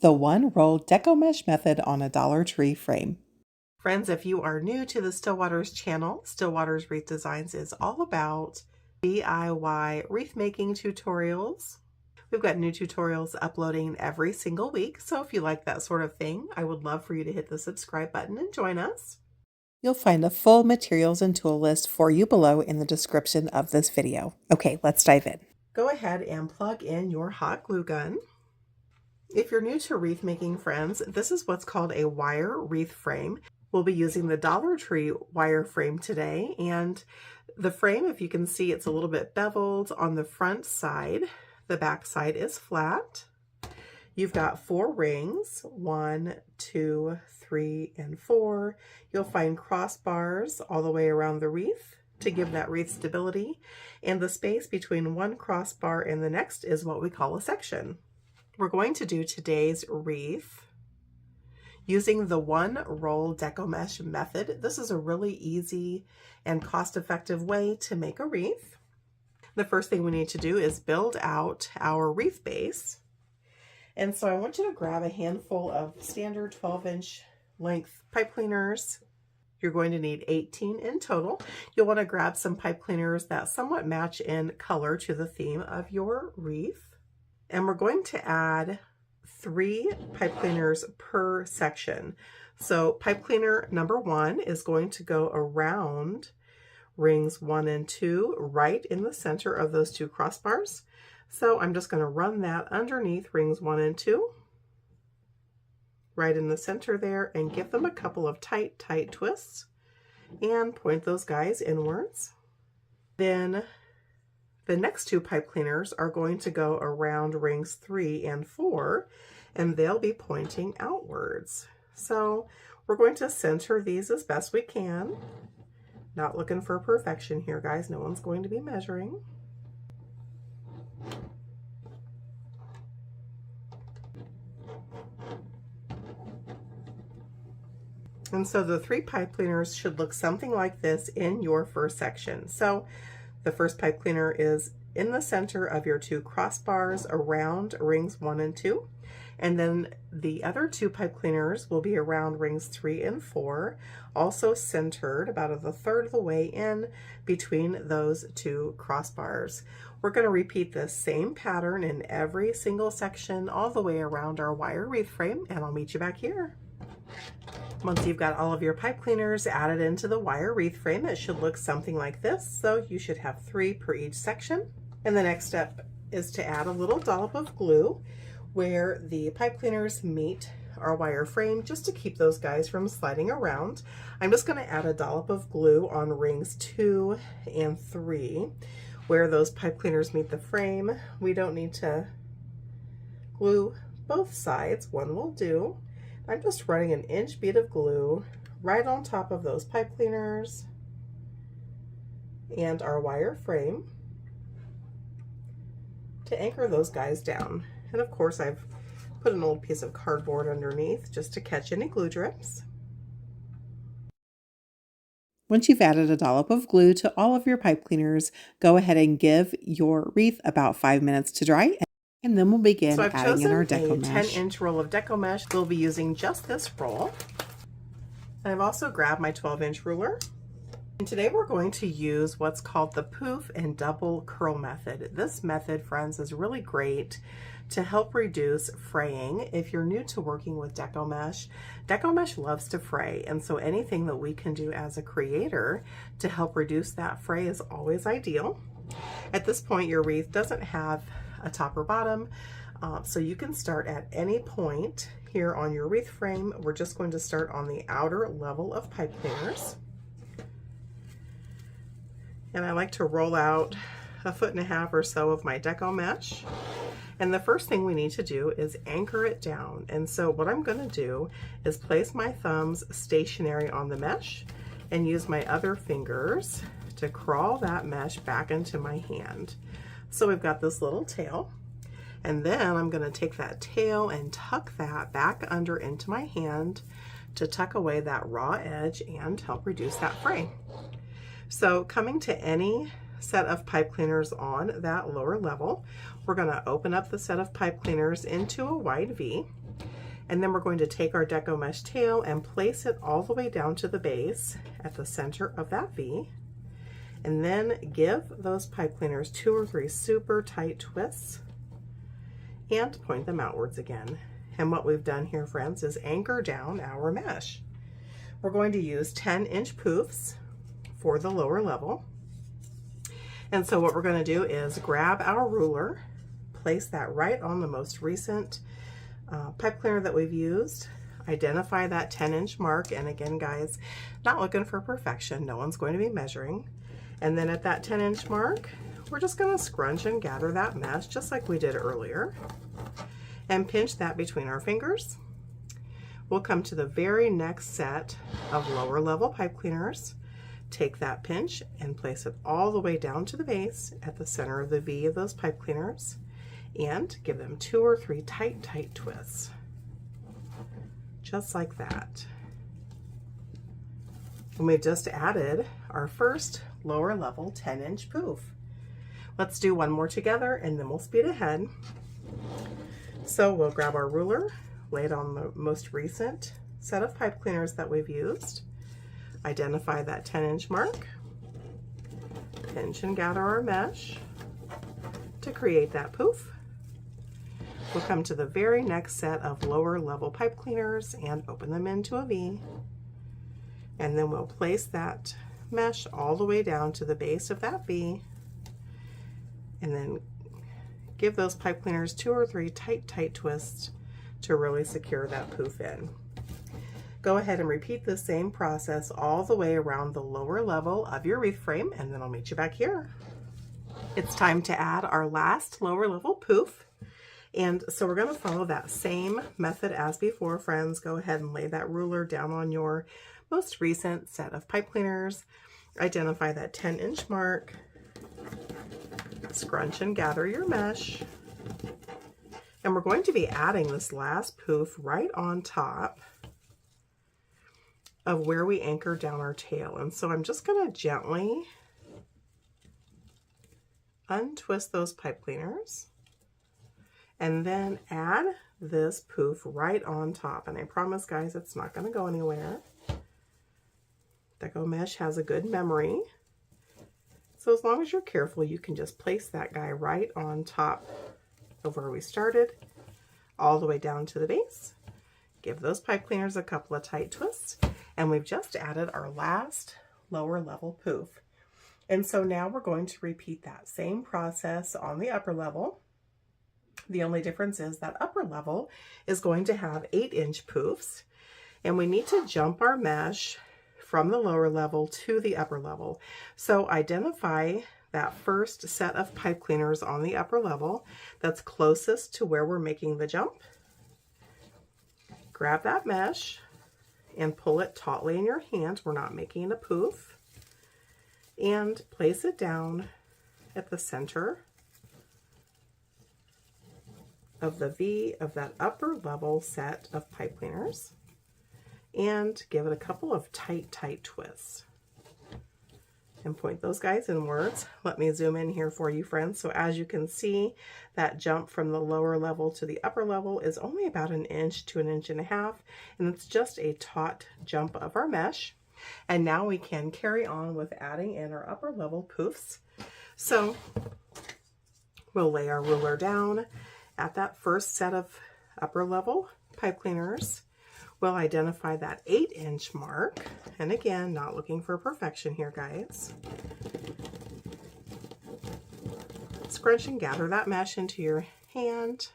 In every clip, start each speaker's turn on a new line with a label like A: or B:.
A: The one roll Deco mesh method on a Dollar Tree frame.
B: Friends, if you are new to the Stillwaters channel, Stillwaters Wreath Designs is all about DIY wreath making tutorials. We've got new tutorials uploading every single week, so if you like that sort of thing, I would love for you to hit the subscribe button and join us.
A: You'll find a full materials and tool list for you below in the description of this video. Okay, let's dive in.
B: Go ahead and plug in your hot glue gun. If you're new to wreath making, friends, this is what's called a wire wreath frame. We'll be using the Dollar Tree wire frame today, and the frame, if you can see, it's a little bit beveled on the front side. The back side is flat. You've got 4 rings, 1, 2, 3, and 4. You'll find crossbars all the way around the wreath to give that wreath stability, and the space between one crossbar and the next is what we call a section. We're going to do today's wreath using the one roll Deco mesh method. This is a really easy and cost-effective way to make a wreath. The first thing we need to do is build out our wreath base. And so I want you to grab a handful of standard 12-inch length pipe cleaners. You're going to need 18 in total. You'll want to grab some pipe cleaners that somewhat match in color to the theme of your wreath. And we're going to add 3 pipe cleaners per section. So pipe cleaner number 1 is going to go around rings 1 and 2 right in the center of those 2 crossbars. So I'm just going to run that underneath rings 1 and 2, right in the center there, and give them a couple of tight twists and point those guys inwards. Then the next 2 pipe cleaners are going to go around rings 3 and 4, and they'll be pointing outwards. So we're going to center these as best we can. Not looking for perfection here, guys. No one's going to be measuring. And so the 3 pipe cleaners should look something like this in your first section. So the first pipe cleaner is in the center of your 2 crossbars around rings 1 and 2. And then the other 2 pipe cleaners will be around rings 3 and 4, also centered about a third of the way in between those 2 crossbars. We're going to repeat this same pattern in every single section all the way around our wire wreath frame, and I'll meet you back here. Once you've got all of your pipe cleaners added into the wire wreath frame, it should look something like this. So you should have 3 per each section. And the next step is to add a little dollop of glue where the pipe cleaners meet our wire frame, just to keep those guys from sliding around. I'm just going to add a dollop of glue on rings 2 and 3 where those pipe cleaners meet the frame. We don't need to glue both sides, one will do. I'm just running an inch bead of glue right on top of those pipe cleaners and our wire frame to anchor those guys down. And of course, I've put an old piece of cardboard underneath just to catch any glue drips.
A: Once you've added a dollop of glue to all of your pipe cleaners, go ahead and give your wreath about 5 minutes to dry. And then we'll begin adding in our Deco mesh.
B: So I've chosen a 10-inch roll of Deco mesh. We'll be using just this roll. And I've also grabbed my 12-inch ruler. And today we're going to use what's called the Poof and double curl method. This method, friends, is really great to help reduce fraying. If you're new to working with Deco mesh loves to fray. And so anything that we can do as a creator to help reduce that fray is always ideal. At this point, your wreath doesn't have a top or bottom, so you can start at any point here on your wreath frame. We're just going to start on the outer level of pipe cleaners, and I like to roll out 1.5 feet or so of my Deco mesh. And the first thing we need to do is anchor it down. And so what I'm going to do is place my thumbs stationary on the mesh and use my other fingers to crawl that mesh back into my hand. So we've got this little tail, and then I'm going to take that tail and tuck that back under into my hand to tuck away that raw edge and help reduce that fray. So coming to any set of pipe cleaners on that lower level, we're going to open up the set of pipe cleaners into a wide V. And then we're going to take our Deco mesh tail and place it all the way down to the base at the center of that V. And then give those pipe cleaners 2 or 3 super tight twists and point them outwards again. And what we've done here, friends, is anchor down our mesh. We're going to use 10-inch poofs for the lower level. And so what we're going to do is grab our ruler, place that right on the most recent pipe cleaner that we've used, identify that 10-inch mark, and again, guys, not looking for perfection, no one's going to be measuring. And then at that 10-inch mark, we're just going to scrunch and gather that mesh just like we did earlier and pinch that between our fingers. We'll come to the very next set of lower level pipe cleaners, take that pinch and place it all the way down to the base at the center of the V of those pipe cleaners, and give them 2 or 3 tight twists, just like that. And we've just added our first lower level 10-inch poof. Let's do one more together and then we'll speed ahead. So we'll grab our ruler, lay it on the most recent set of pipe cleaners that we've used, identify that 10-inch mark, pinch and gather our mesh to create that poof. We'll come to the very next set of lower level pipe cleaners and open them into a V. And then we'll place that mesh all the way down to the base of that V. And then give those pipe cleaners 2 or 3 tight twists to really secure that poof in. Go ahead and repeat the same process all the way around the lower level of your wreath frame, and then I'll meet you back here. It's time to add our last lower level poof. And so we're going to follow that same method as before, friends. Go ahead and lay that ruler down on your most recent set of pipe cleaners. Identify that 10-inch mark. Scrunch and gather your mesh. And we're going to be adding this last poof right on top of where we anchor down our tail. And so I'm just going to gently untwist those pipe cleaners and then add this poof right on top. And I promise, guys, it's not going to go anywhere. Deco mesh has a good memory. So as long as you're careful, you can just place that guy right on top of where we started, all the way down to the base. Give those pipe cleaners a couple of tight twists, and we've just added our last lower level poof. And so now we're going to repeat that same process on the upper level. The only difference is that upper level is going to have 8-inch poofs, and we need to jump our mesh from the lower level to the upper level. So identify that first set of pipe cleaners on the upper level that's closest to where we're making the jump. Grab that mesh and pull it tautly in your hand. We're not making a poof. And place it down at the center of the V of that upper level set of pipe cleaners, and give it a couple of tight twists and point those guys inwards. Let me zoom in here for you, friends. So as you can see, that jump from the lower level to the upper level is only about 1 inch to 1.5 inches, and it's just a taut jump of our mesh. And now we can carry on with adding in our upper level poofs. So we'll lay our ruler down at that first set of upper level pipe cleaners. We'll identify that 8-inch mark. And again, not looking for perfection here, guys. Scrunch and gather that mesh into your hand.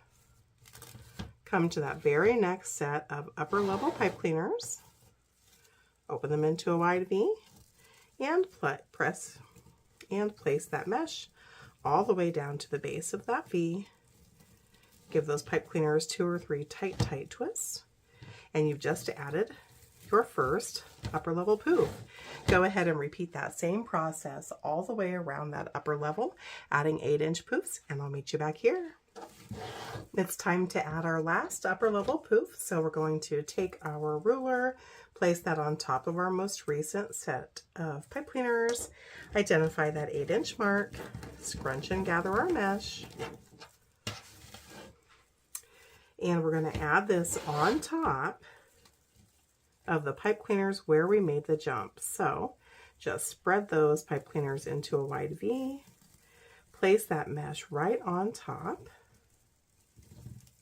B: Come to that very next set of upper level pipe cleaners. Open them into a wide V and press and place that mesh all the way down to the base of that V. Give those pipe cleaners 2 or 3 tight twists, and you've just added your first upper level poof. Go ahead and repeat that same process all the way around that upper level, adding 8-inch poofs, and I'll meet you back here. It's time to add our last upper level poof. So we're going to take our ruler, place that on top of our most recent set of pipe cleaners, identify that 8-inch mark, scrunch and gather our mesh, And we're going to add this on top of the pipe cleaners where we made the jump. So just spread those pipe cleaners into a wide V, place that mesh right on top,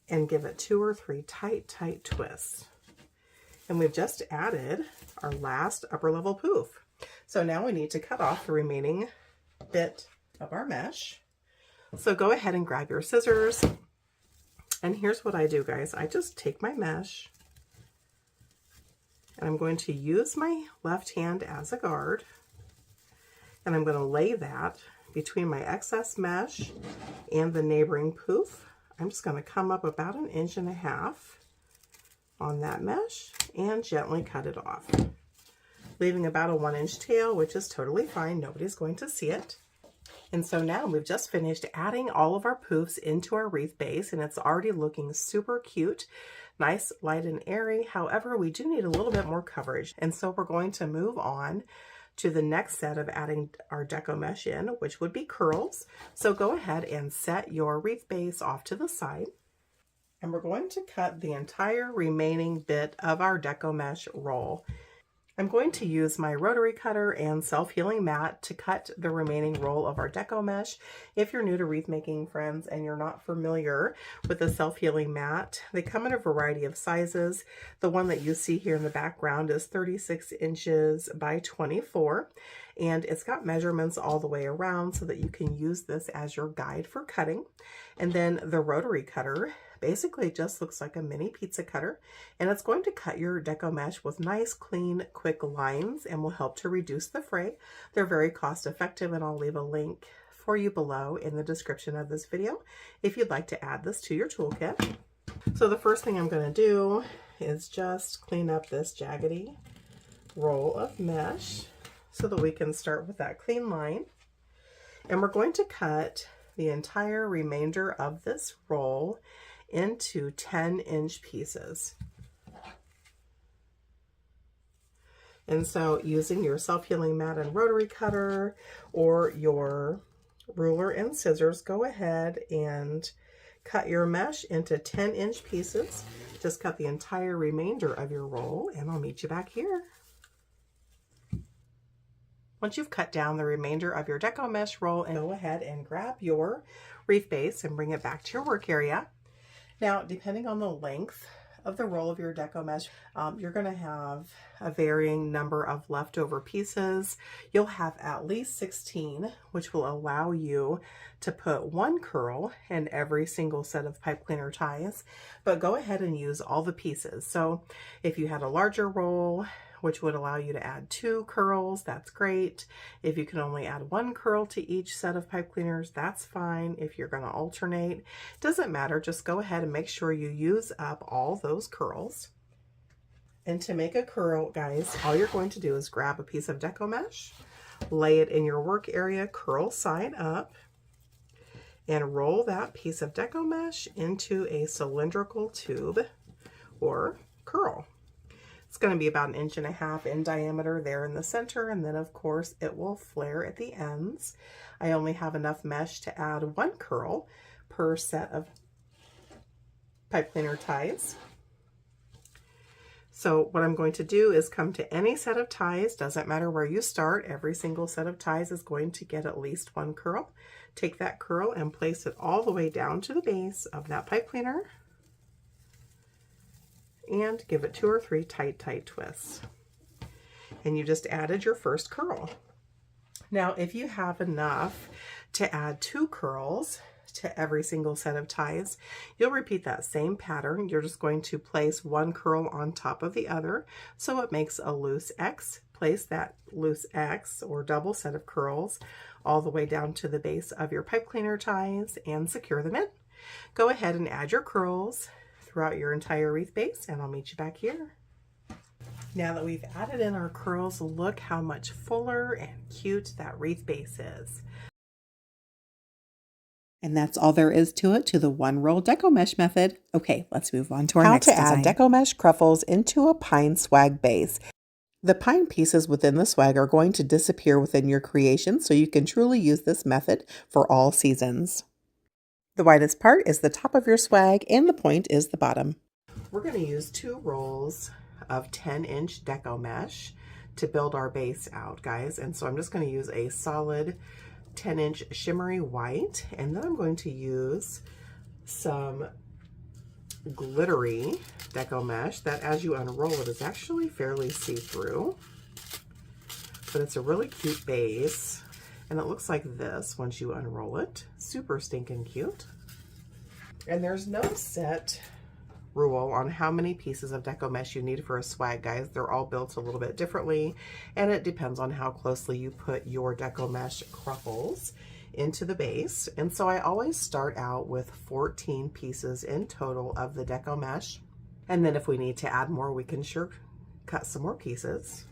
B: and give it 2 or 3 tight twists. And we've just added our last upper level poof. So now we need to cut off the remaining bit of our mesh. So go ahead and grab your scissors. And here's what I do, guys. I just take my mesh and I'm going to use my left hand as a guard. And I'm going to lay that between my excess mesh and the neighboring poof. I'm just going to come up about 1.5 inches on that mesh and gently cut it off, leaving about a 1-inch tail, which is totally fine. Nobody's going to see it. And so now we've just finished adding all of our poofs into our wreath base, and it's already looking super cute, nice, light and airy. However, we do need a little bit more coverage. And so we're going to move on to the next set of adding our deco mesh in, which would be curls. So go ahead and set your wreath base off to the side. And we're going to cut the entire remaining bit of our deco mesh roll. I'm going to use my rotary cutter and self-healing mat to cut the remaining roll of our deco mesh. If you're new to wreath making, friends, and you're not familiar with the self-healing mat, they come in a variety of sizes. The one that you see here in the background is 36 inches by 24, and it's got measurements all the way around so that you can use this as your guide for cutting. And then the rotary cutter basically just looks like a mini pizza cutter, and it's going to cut your deco mesh with nice, clean, quick lines and will help to reduce the fray. They're very cost effective, and I'll leave a link for you below in the description of this video if you'd like to add this to your toolkit. So the first thing I'm going to do is just clean up this jaggedy roll of mesh so that we can start with that clean line. And we're going to cut the entire remainder of this roll into 10-inch pieces. And so using your self-healing mat and rotary cutter or your ruler and scissors, go ahead and cut your mesh into 10-inch pieces. Just cut the entire remainder of your roll, and I'll meet you back here. Once you've cut down the remainder of your deco mesh roll, and go ahead and grab your wreath base and bring it back to your work area. Now, depending on the length of the roll of your deco mesh, you're going to have a varying number of leftover pieces. You'll have at least 16, which will allow you to put 1 curl in every single set of pipe cleaner ties, but go ahead and use all the pieces. So if you had a larger roll, which would allow you to add 2 curls, that's great. If you can only add 1 curl to each set of pipe cleaners, that's fine. If you're going to alternate, doesn't matter. Just go ahead and make sure you use up all those curls. And to make a curl, guys, all you're going to do is grab a piece of deco mesh, lay it in your work area, curl side up, and roll that piece of deco mesh into a cylindrical tube or curl. It's going to be about 1.5 inches in diameter there in the center, and then of course it will flare at the ends. I only have enough mesh to add 1 curl per set of pipe cleaner ties. So what I'm going to do is come to any set of ties, doesn't matter where you start, every single set of ties is going to get at least 1 curl. Take that curl and place it all the way down to the base of that pipe cleaner, and give it 2 or 3 tight twists. And you just added your first curl. Now, if you have enough to add 2 curls to every single set of ties, you'll repeat that same pattern. You're just going to place 1 curl on top of the other so it makes a loose X. Place that loose X or double set of curls all the way down to the base of your pipe cleaner ties and secure them in. Go ahead and add your curls throughout your entire wreath base, and I'll meet you back here. Now that we've added in our curls, look how much fuller and cute that wreath base is.
A: And that's all there is to it, to the 1 roll deco mesh method. Okay, let's move on to our next design.
B: How to add deco mesh Cruffles into a pine swag base. The pine pieces within the swag are going to disappear within your creation, so you can truly use this method for all seasons.
A: The widest part is the top of your swag and the point is the bottom.
B: We're going to use 2 rolls of 10-inch Deco mesh to build our base out, guys. And so I'm just going to use a solid 10-inch shimmery white, and then I'm going to use some glittery Deco mesh that, as you unroll it, is actually fairly see-through, but it's a really cute base, and it looks like this once you unroll it. Super stinking cute. And there's no set rule on how many pieces of Deco mesh you need for a swag, guys. They're all built a little bit differently, and it depends on how closely you put your Deco mesh Cruffles into the base. And so I always start out with 14 pieces in total of the Deco mesh, and then if we need to add more, we can sure cut some more pieces.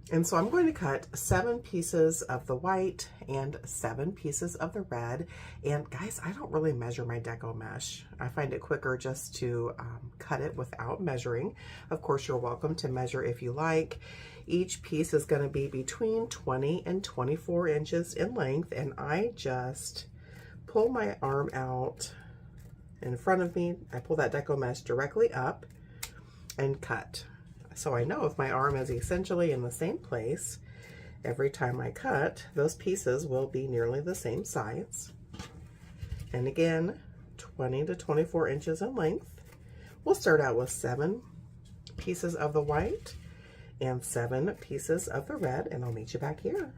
B: And so I'm going to cut 7 pieces of the white and 7 pieces of the red. And guys, I don't really measure my Deco mesh. I find it quicker just to cut it without measuring. Of course, you're welcome to measure if you like. Each piece is going to be between 20 and 24 inches in length. And I just pull my arm out in front of me. I pull that Deco mesh directly up and cut. So I know if my arm is essentially in the same place, every time I cut, those pieces will be nearly the same size. And again, 20 to 24 inches in length. We'll start out with 7 pieces of the white and 7 pieces of the red, and I'll meet you back here.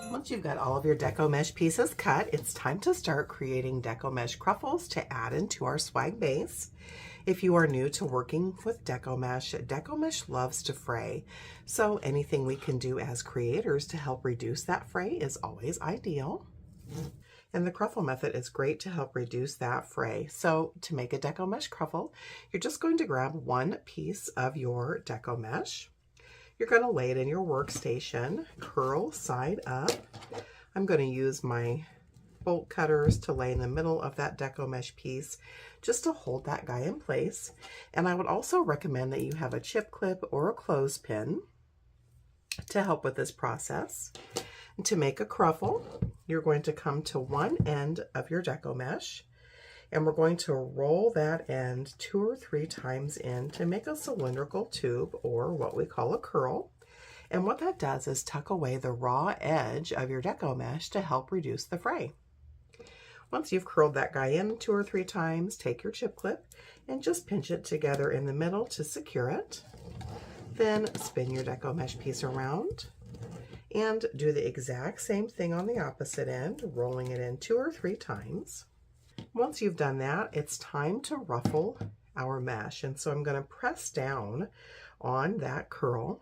B: Once you've got all of your Deco mesh pieces cut, it's time to start creating Deco mesh Cruffles to add into our swag base. If you are new to working with Deco mesh loves to fray. So anything we can do as creators to help reduce that fray is always ideal. And the Cruffle method is great to help reduce that fray. So to make a Deco mesh Cruffle, you're just going to grab 1 piece of your Deco mesh. You're going to lay it in your workstation, curl side up. I'm going to use my bolt cutters to lay in the middle of that Deco mesh piece just to hold that guy in place. And I would also recommend that you have a chip clip or a clothespin to help with this process. And to make a Cruffle, you're going to come to one end of your Deco mesh, and we're going to roll that end 2 or 3 times in to make a cylindrical tube, or what we call a curl. And what that does is tuck away the raw edge of your Deco mesh to help reduce the fray. Once you've curled that guy in 2 or 3 times, take your chip clip and just pinch it together in the middle to secure it. Then spin your Deco mesh piece around and do the exact same thing on the opposite end, rolling it in 2 or 3 times. Once you've done that, it's time to ruffle our mesh. And so I'm going to press down on that curl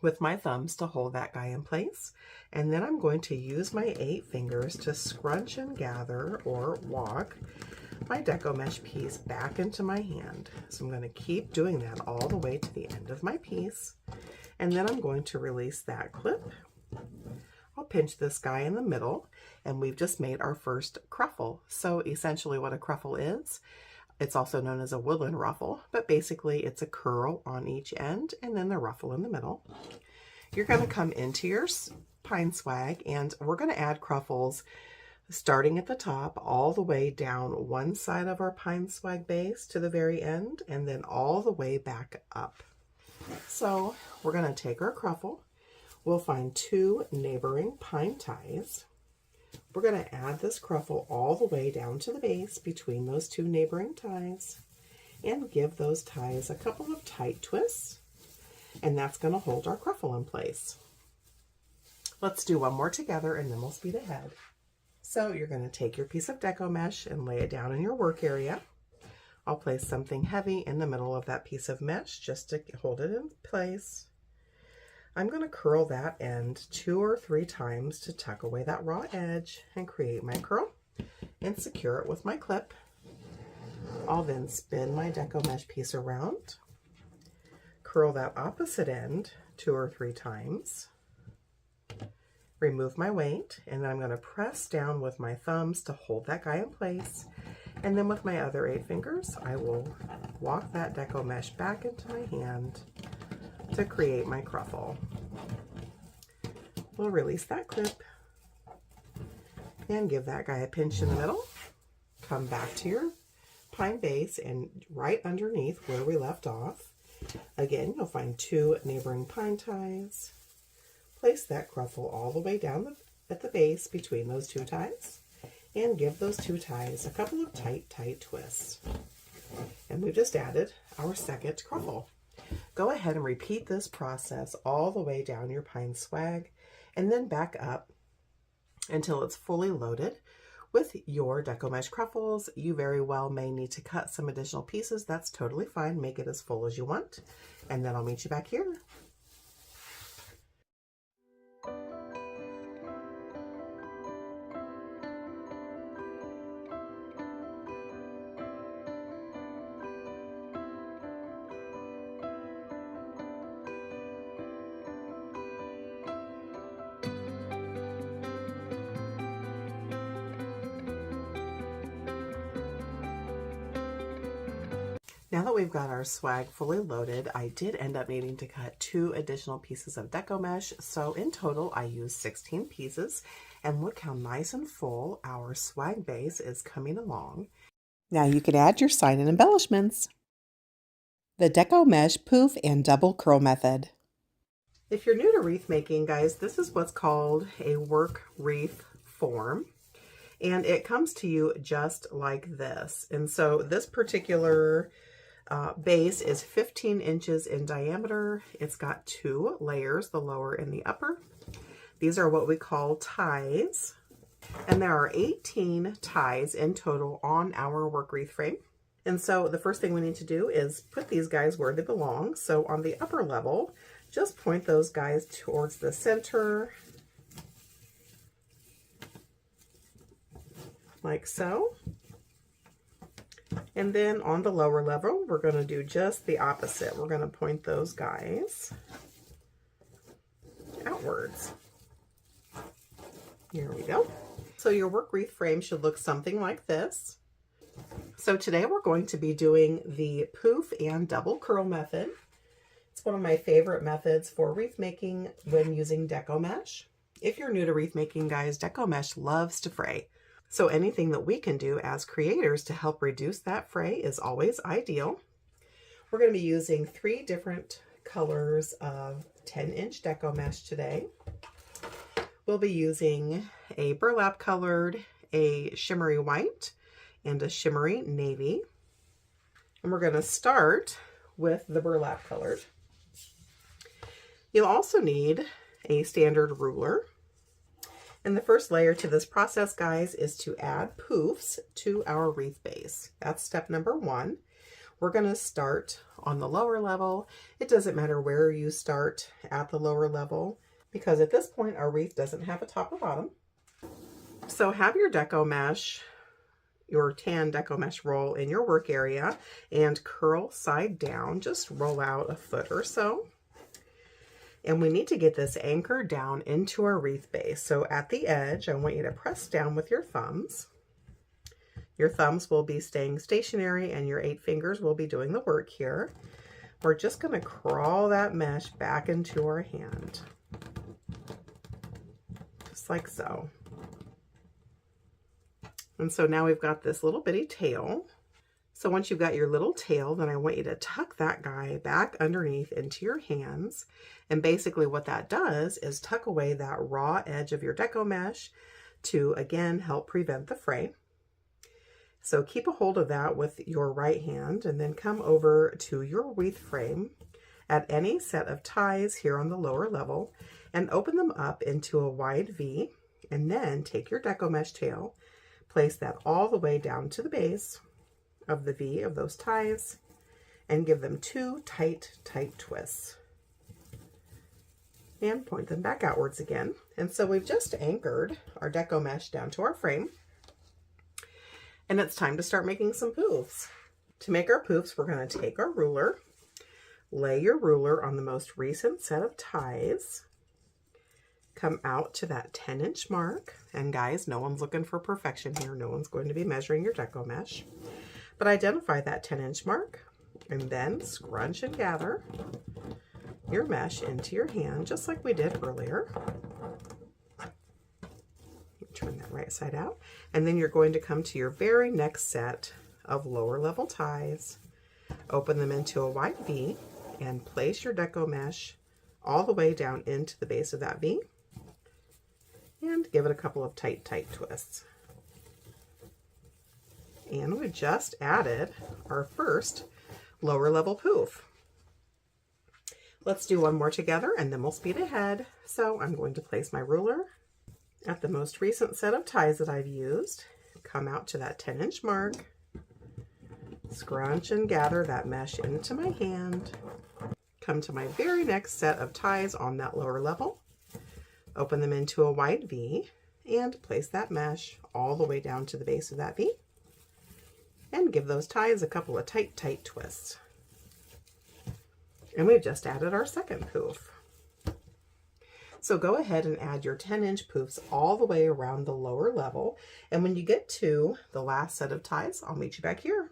B: with my thumbs to hold that guy in place. And then I'm going to use my 8 fingers to scrunch and gather or walk my Deco mesh piece back into my hand. So I'm going to keep doing that all the way to the end of my piece. And then I'm going to release that clip. I'll pinch this guy in the middle, and we've just made our first Cruffle. So essentially what a Cruffle is, it's also known as a woodland ruffle, but basically it's a curl on each end and then the ruffle in the middle. You're going to come into your pine swag, and we're going to add Cruffles starting at the top all the way down one side of our pine swag base to the very end, and then all the way back up. So we're going to take our Cruffle. We'll find 2 neighboring pine ties. We're going to add this Cruffle all the way down to the base between those 2 neighboring ties and give those ties a couple of tight twists, and that's going to hold our Cruffle in place. Let's do one more together and then we'll speed ahead. So you're going to take your piece of Deco mesh and lay it down in your work area. I'll place something heavy in the middle of that piece of mesh just to hold it in place. I'm going to curl that end 2 or 3 times to tuck away that raw edge and create my curl and secure it with my clip. I'll then spin my Deco mesh piece around, curl that opposite end 2 or 3 times, remove my weight, and then I'm going to press down with my thumbs to hold that guy in place. And then with my other 8 fingers, I will walk that deco mesh back into my hand to create my cruffle. We'll release that clip and give that guy a pinch in the middle. Come back to your pine base and right underneath where we left off, again, you'll find 2 neighboring pine ties. Place that cruffle all the way down at the base between those 2 ties and give those 2 ties a couple of tight twists. And we've just added our second cruffle. Go ahead and repeat this process all the way down your pine swag and then back up until it's fully loaded with your deco mesh cruffles. You very well may need to cut some additional pieces. That's totally fine. Make it as full as you want. And then I'll meet you back here. Now that we've got our swag fully loaded, I did end up needing to cut 2 additional pieces of deco mesh. So in total, I used 16 pieces, and look how nice and full our swag base is coming along.
A: Now you can add your sign and embellishments. The deco mesh poof and double curl method.
B: If you're new to wreath making, guys, this is what's called a work wreath form. And it comes to you just like this. And so this particular base is 15 inches in diameter. It's got 2 layers, the lower and the upper. These are what we call ties. And there are 18 ties in total on our work wreath frame. And so the first thing we need to do is put these guys where they belong. So on the upper level, just point those guys towards the center, like so. And then on the lower level, we're going to do just the opposite. We're going to point those guys outwards. Here we go. So your work wreath frame should look something like this. So today we're going to be doing the poof and double curl method. It's one of my favorite methods for wreath making when using deco mesh. If you're new to wreath making, guys, deco mesh loves to fray. So anything that we can do as creators to help reduce that fray is always ideal. We're going to be using 3 different colors of 10-inch deco mesh today. We'll be using a burlap colored, a shimmery white, and a shimmery navy. And we're going to start with the burlap colored. You'll also need a standard ruler. And the first layer to this process, guys, is to add poofs to our wreath base. That's step number 1. We're going to start on the lower level. It doesn't matter where you start at the lower level, because at this point our wreath doesn't have a top or bottom. So have your deco mesh, your tan deco mesh roll in your work area and curl side down. Just roll out a foot or so. And we need to get this anchored down into our wreath base. So at the edge, I want you to press down with your thumbs. Your thumbs will be staying stationary and your 8 fingers will be doing the work here. We're just going to crawl that mesh back into our hand. Just like so. And so now we've got this little bitty tail. So once you've got your little tail, then I want you to tuck that guy back underneath into your hands. And basically what that does is tuck away that raw edge of your deco mesh to, again, help prevent the fray. So keep a hold of that with your right hand and then come over to your wreath frame at any set of ties here on the lower level and open them up into a wide V, and then take your deco mesh tail, place that all the way down to the base of the V of those ties and give them 2 tight twists and point them back outwards again. And so we've just anchored our deco mesh down to our frame, and it's time to start making some poofs. To make our poofs, we're going to take our ruler, lay your ruler on the most recent set of ties, come out to that 10-inch mark. And guys, no one's looking for perfection here. No one's going to be measuring your deco mesh. But identify that 10-inch mark and then scrunch and gather your mesh into your hand, just like we did earlier. Turn that right side out. And then you're going to come to your very next set of lower level ties, open them into a wide V, and place your deco mesh all the way down into the base of that V, and give it a couple of tight twists. And we just added our first lower level poof. Let's do one more together and then we'll speed ahead. So I'm going to place my ruler at the most recent set of ties that I've used, come out to that 10-inch mark, scrunch and gather that mesh into my hand, come to my very next set of ties on that lower level, open them into a wide V, and place that mesh all the way down to the base of that V, and give those ties a couple of tight twists. And we've just added our second poof. So go ahead and add your 10-inch poofs all the way around the lower level. And when you get to the last set of ties, I'll meet you back here.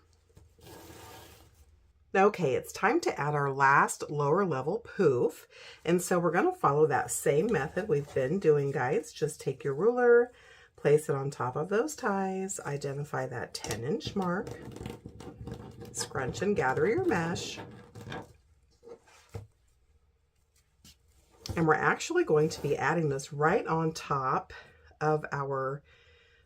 B: Okay, it's time to add our last lower level poof. And so we're going to follow that same method we've been doing, guys. Just take your ruler, place it on top of those ties, identify that 10-inch mark, scrunch and gather your mesh. And we're actually going to be adding this right on top of our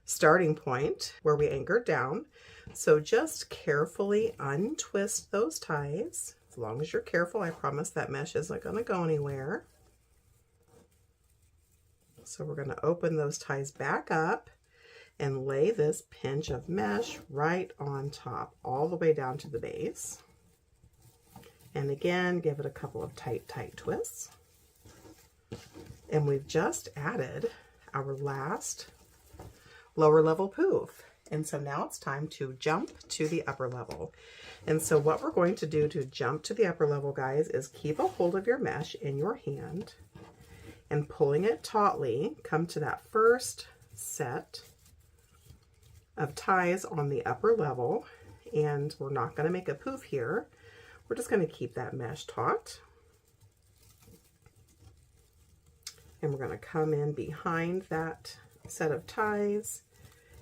B: starting point where we anchored down. So just carefully untwist those ties. As long as you're careful, I promise that mesh isn't going to go anywhere. So we're going to open those ties back up and lay this pinch of mesh right on top, all the way down to the base. And again, give it a couple of tight twists. And we've just added our last lower level poof. And so now it's time to jump to the upper level. And so what we're going to do to jump to the upper level, guys, is keep a hold of your mesh in your hand and pulling it tautly, come to that first set of ties on the upper level. And we're not going to make a poof here. We're just going to keep that mesh taut. And we're going to come in behind that set of ties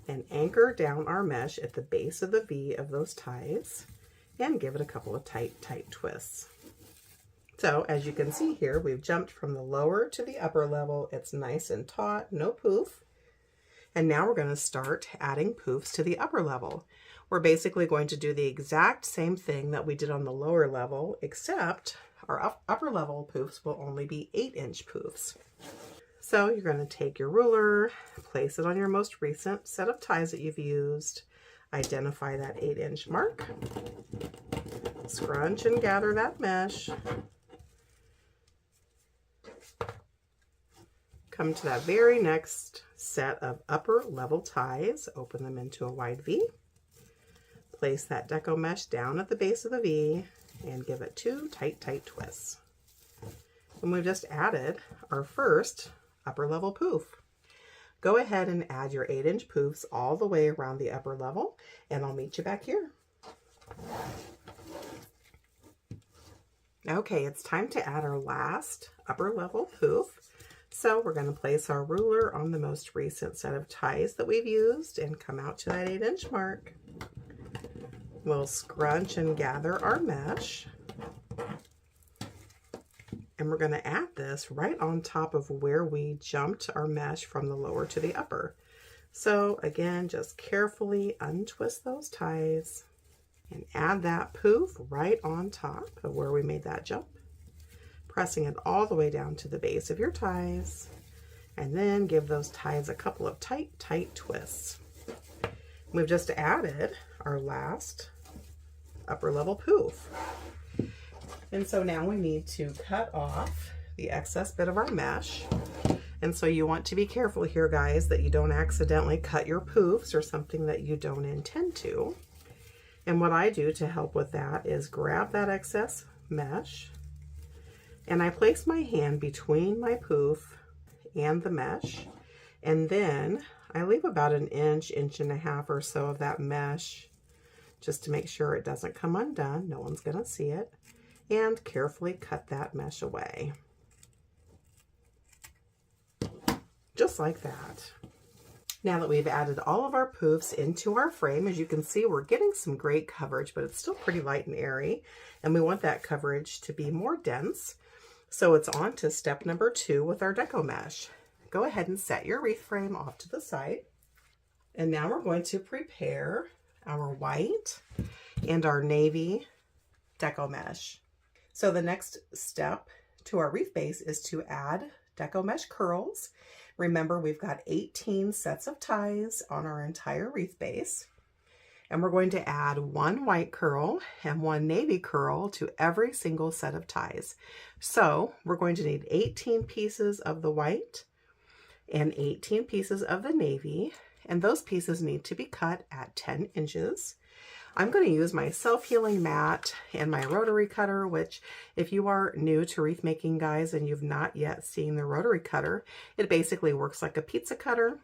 B: and anchor down our mesh at the base of the V of those ties and give it a couple of tight twists. So as you can see here, we've jumped from the lower to the upper level. It's nice and taut, no poof. And now we're going to start adding poofs to the upper level. We're basically going to do the exact same thing that we did on the lower level, except our upper level poofs will only be 8-inch poofs. So you're going to take your ruler, place it on your most recent set of ties that you've used, identify that 8-inch mark, scrunch and gather that mesh, come to that very next set of upper level ties, open them into a wide V, place that deco mesh down at the base of the V, and give it 2 tight twists. And we've just added our first upper level poof. Go ahead and add your 8-inch poofs all the way around the upper level, and I'll meet you back here. Okay, it's time to add our last upper level poof. So we're going to place our ruler on the most recent set of ties that we've used and come out to that 8-inch mark. We'll scrunch and gather our mesh. And we're going to add this right on top of where we jumped our mesh from the lower to the upper. So again, just carefully untwist those ties and add that poof right on top of where we made that jump, pressing it all the way down to the base of your ties, and then give those ties a couple of tight twists. We've just added our last upper level poof. And so now we need to cut off the excess bit of our mesh. And so you want to be careful here, guys, that you don't accidentally cut your poofs or something that you don't intend to. And what I do to help with that is grab that excess mesh, and I place my hand between my poof and the mesh. And then I leave about an inch, inch and a half or so of that mesh just to make sure it doesn't come undone. No one's going to see it. And carefully cut that mesh away. Just like that. Now that we've added all of our poofs into our frame, as you can see, we're getting some great coverage, but it's still pretty light and airy. And we want that coverage to be more dense. So it's on to step number 2 with our deco mesh. Go ahead and set your wreath frame off to the side. And now we're going to prepare our white and our navy deco mesh. So the next step to our wreath base is to add deco mesh curls. Remember, we've got 18 sets of ties on our entire wreath base. And we're going to add 1 white curl and 1 navy curl to every single set of ties. So we're going to need 18 pieces of the white and 18 pieces of the navy. And those pieces need to be cut at 10 inches. I'm going to use my self-healing mat and my rotary cutter, which if you are new to wreath making, guys, and you've not yet seen the rotary cutter, it basically works like a pizza cutter.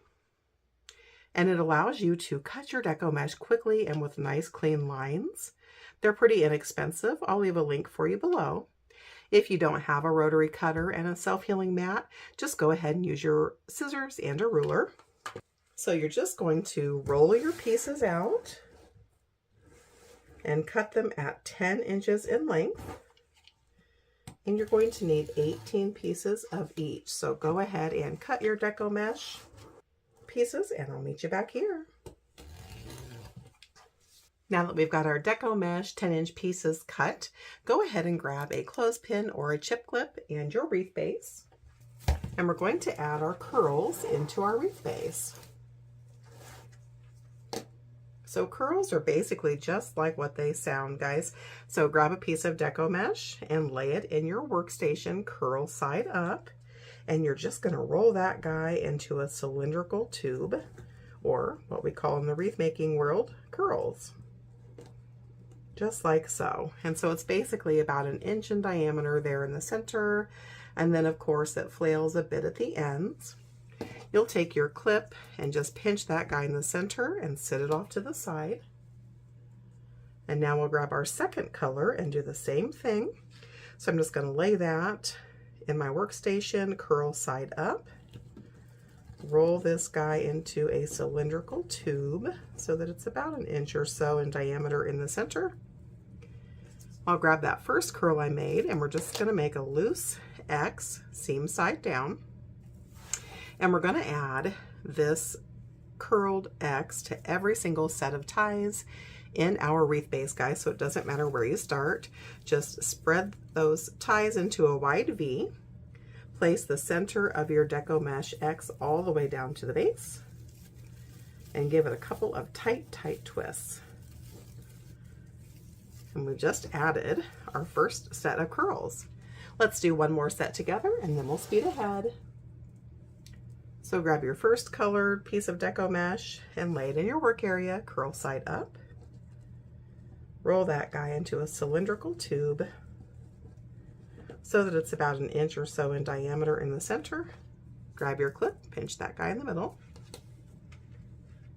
B: And it allows you to cut your deco mesh quickly and with nice clean lines. They're pretty inexpensive. I'll leave a link for you below. If you don't have a rotary cutter and a self-healing mat, just go ahead and use your scissors and a ruler. So you're just going to roll your pieces out and cut them at 10 inches in length. And you're going to need 18 pieces of each. So go ahead and cut your deco mesh pieces and I'll meet you back here. Now that we've got our deco mesh 10-inch pieces cut, go ahead and grab a clothespin or a chip clip and your wreath base. And we're going to add our curls into our wreath base. So curls are basically just like what they sound, guys. So grab a piece of deco mesh and lay it in your workstation curl side up. And you're just going to roll that guy into a cylindrical tube, or what we call in the wreath making world, curls. Just like so. And so it's basically about an inch in diameter there in the center. And then of course it flails a bit at the ends. You'll take your clip and just pinch that guy in the center and sit it off to the side. And now we'll grab our second color and do the same thing. So I'm just going to lay that in my workstation, curl side up. Roll this guy into a cylindrical tube so that it's about an inch or so in diameter in the center. I'll grab that first curl I made and we're just going to make a loose X seam side down. And we're going to add this curled X to every single set of ties in our wreath base, guys, so it doesn't matter where you start. Just spread those ties into a wide V. Place the center of your deco mesh X all the way down to the base and give it a couple of tight twists. And we just added our first set of curls. Let's do one more set together and then we'll speed ahead. So grab your first colored piece of deco mesh and lay it in your work area, curl side up. Roll that guy into a cylindrical tube so that it's about an inch or so in diameter in the center. Grab your clip, pinch that guy in the middle.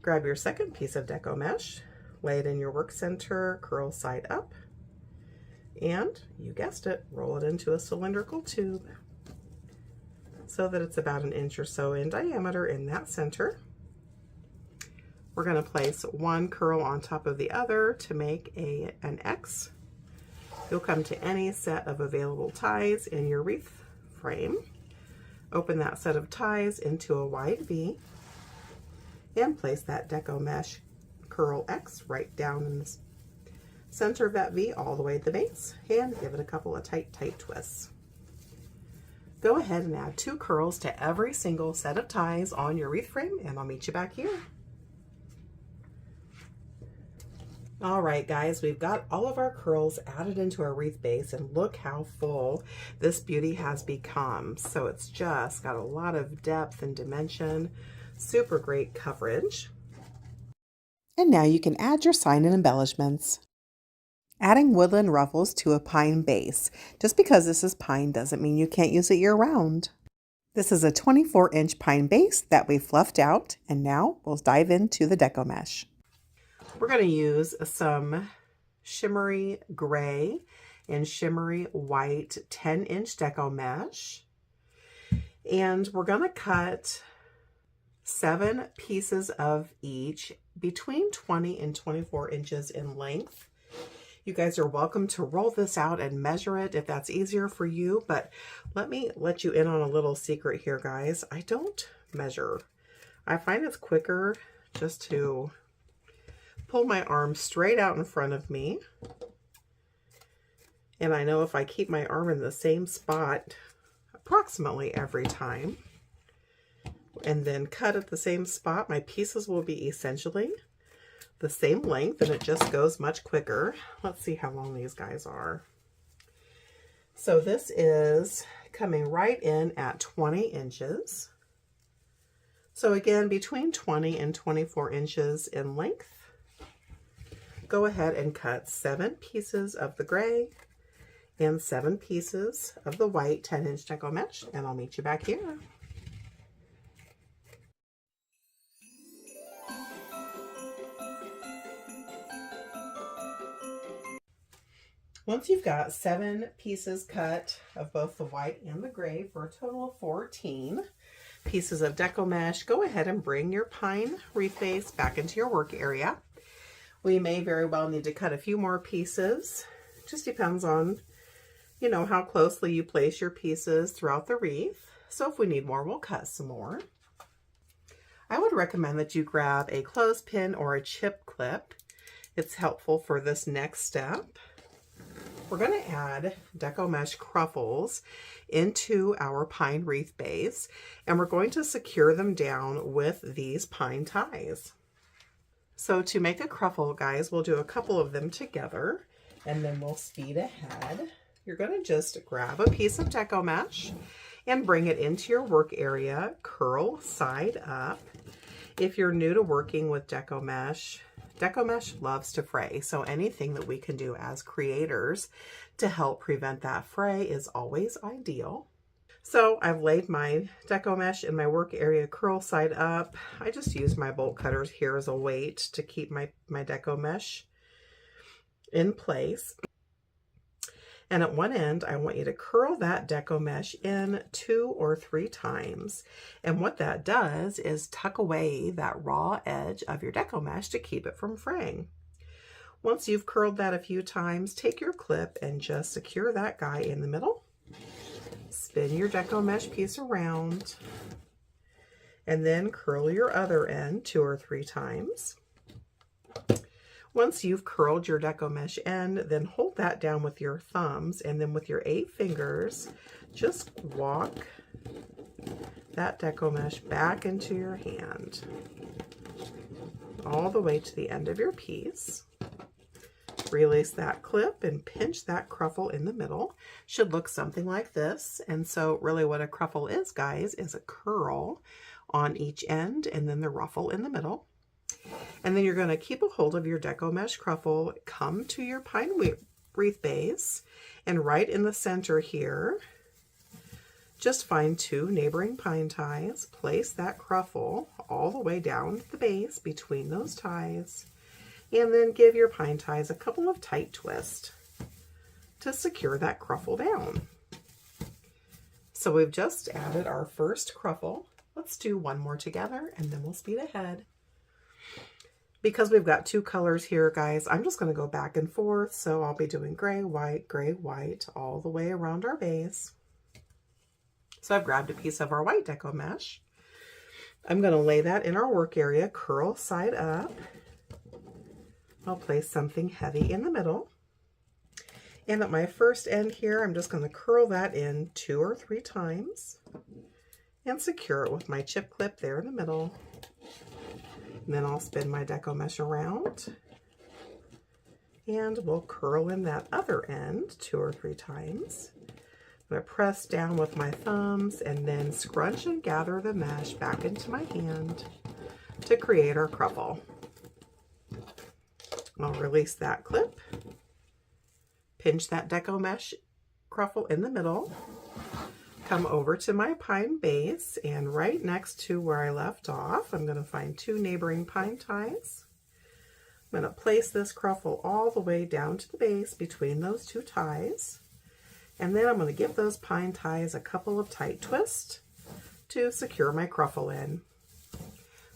B: Grab your second piece of deco mesh, lay it in your work center, curl side up, and you guessed it, roll it into a cylindrical tube so that it's about an inch or so in diameter in that center. We're going to place one curl on top of the other to make an X. You'll come to any set of available ties in your wreath frame. Open that set of ties into a wide V and place that deco mesh curl X right down in the center of that V all the way to the base and give it a couple of tight twists. Go ahead and add 2 curls to every single set of ties on your wreath frame and I'll meet you back here. All right, guys, we've got all of our curls added into our wreath base and look how full this beauty has become. So it's just got a lot of depth and dimension, super great coverage.
A: And now you can add your sign and embellishments. Adding woodland ruffles to a pine base. Just because this is pine doesn't mean you can't use it year-round. This is a 24-inch pine base that we fluffed out, and now we'll dive into the deco mesh.
B: We're going to use some shimmery gray and shimmery white 10-inch deco mesh. And we're going to cut 7 pieces of each between 20 and 24 inches in length. You guys are welcome to roll this out and measure it if that's easier for you, but let me let you in on a little secret here, guys. I don't measure. I find it's quicker just to pull my arm straight out in front of me. And I know if I keep my arm in the same spot approximately every time, and then cut at the same spot, my pieces will be essentially the same length, and it just goes much quicker. Let's see how long these guys are. So this is coming right in at 20 inches. So again, between 20 and 24 inches in length. Go ahead and cut 7 pieces of the gray and 7 pieces of the white 10-inch deco mesh, and I'll meet you back here. Once you've got 7 pieces cut of both the white and the gray for a total of 14 pieces of deco mesh, go ahead and bring your pine wreath base back into your work area. We may very well need to cut a few more pieces. It just depends on, you know, how closely you place your pieces throughout the wreath. So if we need more, we'll cut some more. I would recommend that you grab a clothespin or a chip clip. It's helpful for this next step. We're going to add deco mesh Cruffles into our pine wreath base, and we're going to secure them down with these pine ties. So to make a Cruffle, guys, we'll do a couple of them together, and then we'll speed ahead. You're going to just grab a piece of deco mesh and bring it into your work area, curl side up. If you're new to working with deco mesh loves to fray, so anything that we can do as creators to help prevent that fray is always ideal. So I've laid my deco mesh in my work area curl side up. I just use my bolt cutters here as a weight to keep my deco mesh in place. And at one end, I want you to curl that deco mesh in 2 or 3 times. And what that does is tuck away that raw edge of your deco mesh to keep it from fraying. Once you've curled that a few times, take your clip and just secure that guy in the middle. Spin your deco mesh piece around, and then curl your other end 2 or 3 times. Once you've curled your deco mesh end, then hold that down with your thumbs, and then with your 8 fingers, just walk that deco mesh back into your hand, all the way to the end of your piece. Release that clip and pinch that Cruffle in the middle. Should look something like this. And so really what a Cruffle is, guys, is a curl on each end and then the ruffle in the middle. And then you're going to keep a hold of your deco mesh Cruffle, come to your pine wreath base, and right in the center here, just find 2 neighboring pine ties, place that Cruffle all the way down the base between those ties, and then give your pine ties a couple of tight twists to secure that Cruffle down. So we've just added our first Cruffle. Let's do one more together and then we'll speed ahead. Because we've got 2 colors here, guys, I'm just going to go back and forth. So I'll be doing gray, white all the way around our base. So I've grabbed a piece of our white deco mesh. I'm going to lay that in our work area, curl side up. I'll place something heavy in the middle. And at my first end here, I'm just going to curl that in 2 or 3 times and secure it with my chip clip there in the middle. And then I'll spin my deco mesh around and we'll curl in that other end 2 or 3 times. I'm going to press down with my thumbs and then scrunch and gather the mesh back into my hand to create our Cruffle. I'll release that clip, pinch that deco mesh Cruffle in the middle, come over to my pine base, and right next to where I left off, I'm going to find 2 neighboring pine ties. I'm going to place this Cruffle all the way down to the base between those 2 ties. And then I'm going to give those pine ties a couple of tight twists to secure my Cruffle in.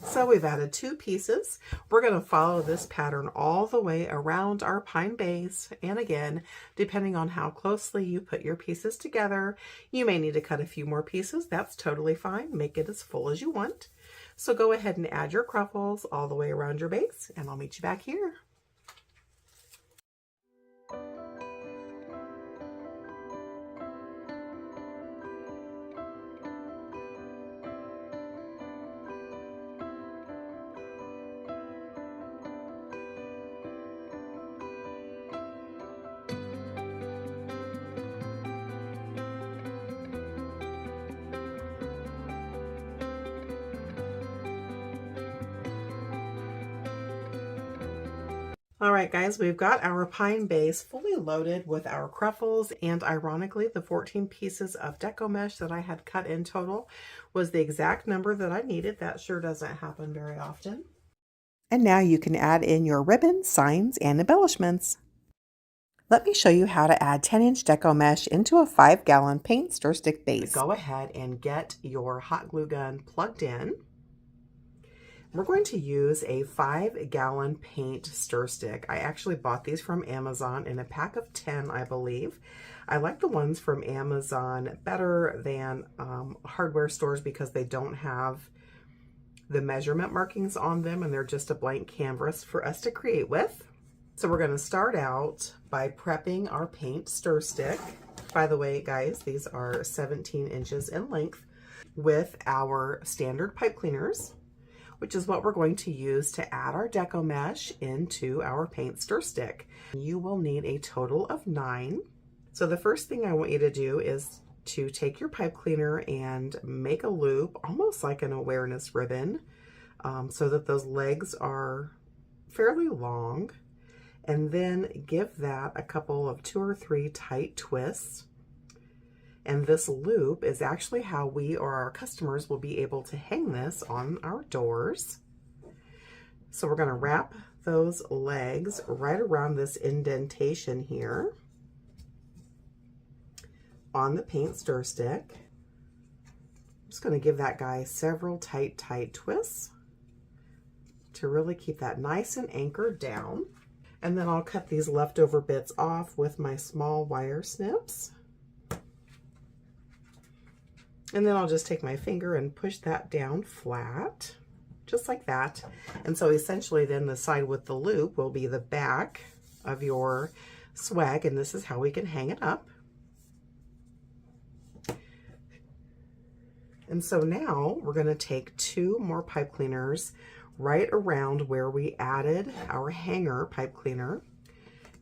B: So we've added 2 pieces. We're going to follow this pattern all the way around our pine base. And again, depending on how closely you put your pieces together, you may need to cut a few more pieces. That's totally fine. Make it as full as you want. So go ahead and add your Cruffles all the way around your base, and I'll meet you back here. All right, guys, we've got our pine base fully loaded with our Cruffles, and ironically, the 14 pieces of Deco mesh that I had cut in total was the exact number that I needed. That sure doesn't happen very often. And now you can add in your ribbons, signs, and embellishments. Let me show you how to add 10-inch Deco mesh into a 5-gallon paint stir stick base. Go ahead and get your hot glue gun plugged in. We're going to use a 5-gallon paint stir stick. I actually bought these from Amazon in a pack of 10, I believe. I like the ones from Amazon better than hardware stores because they don't have the measurement markings on them, and they're just a blank canvas for us to create with. So we're going to start out by prepping our paint stir stick. By the way, guys, these are 17 inches in length with our standard pipe cleaners, which is what we're going to use to add our Deco mesh into our paint stir stick. You will need a total of 9. So the first thing I want you to do is to take your pipe cleaner and make a loop, almost like an awareness ribbon, so that those legs are fairly long, and then give that a couple of 2 or 3 tight twists. And this loop is actually how we or our customers will be able to hang this on our doors. So we're going to wrap those legs right around this indentation here on the paint stir stick. I'm just going to give that guy several tight twists to really keep that nice and anchored down. And then I'll cut these leftover bits off with my small wire snips. And then I'll just take my finger and push that down flat, just like that. And so essentially then the side with the loop will be the back of your swag, and this is how we can hang it up. And so now we're going to take 2 more pipe cleaners right around where we added our hanger pipe cleaner.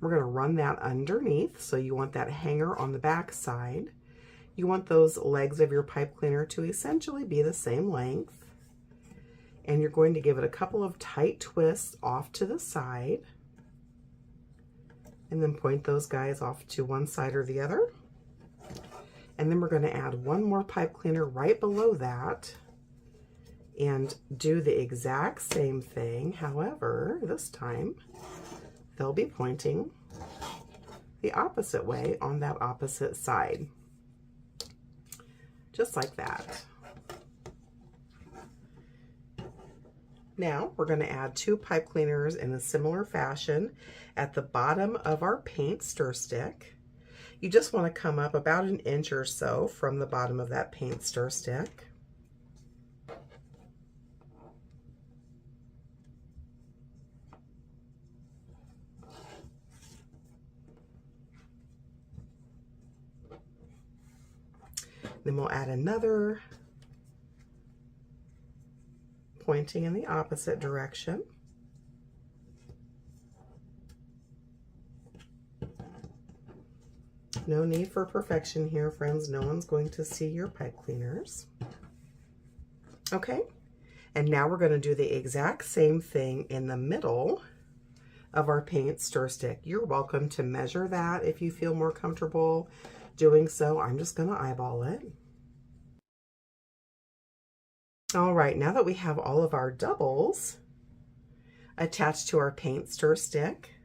B: We're going to run that underneath, so you want that hanger on the back side. You want those legs of your pipe cleaner to essentially be the same length. And you're going to give it a couple of tight twists off to the side. And then point those guys off to one side or the other. And then we're going to add 1 more pipe cleaner right below that and do the exact same thing. However, this time they'll be pointing the opposite way on that opposite side. Just like that. Now we're going to add 2 pipe cleaners in a similar fashion at the bottom of our paint stir stick. You just want to come up about 1 inch or so from the bottom of that paint stir stick. Then we'll add another pointing in the opposite direction. No need for perfection here, friends. No one's going to see your pipe cleaners. Okay, and now we're going to do the exact same thing in the middle of our paint stir stick. You're welcome to measure that if you feel more comfortable doing so. I'm just going to eyeball it. All right, now that we have all of our doubles attached to our paint stir stick,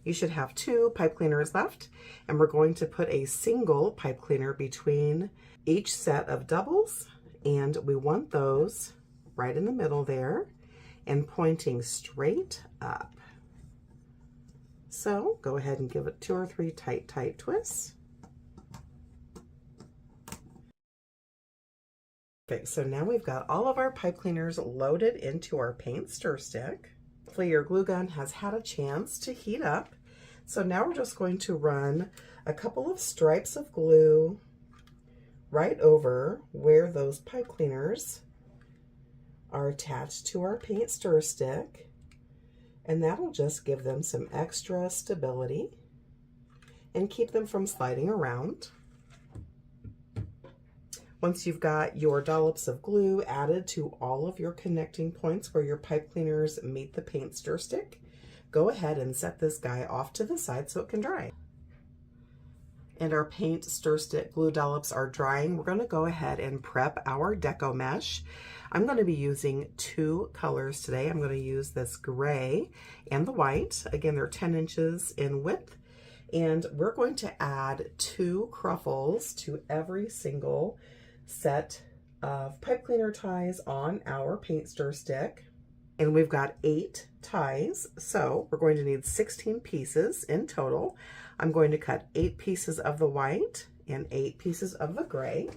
B: you should have 2 pipe cleaners left, and we're going to put a single pipe cleaner between each set of doubles, and we want those right in the middle there and pointing straight up. So go ahead and give it 2 or 3 tight twists. Okay, so now we've got all of our pipe cleaners loaded into our paint stir stick. Hopefully your glue gun has had a chance to heat up. So now we're just going to run a couple of stripes of glue right over where those pipe cleaners are attached to our paint stir stick, and that'll just give them some extra stability and keep them from sliding around. Once you've got your dollops of glue added to all of your connecting points where your pipe cleaners meet the paint stir stick, go ahead and set this guy off to the side so it can dry. And our paint stir stick glue dollops are drying. We're going to go ahead and prep our Deco mesh. I'm going to be using 2 colors today. I'm going to use this gray and the white. Again, they're 10 inches in width. And we're going to add 2 Cruffles to every single set of pipe cleaner ties on our paint stir stick. And we've got 8 ties, so we're going to need 16 pieces in total. I'm going to cut 8 pieces of the white and 8 pieces of the gray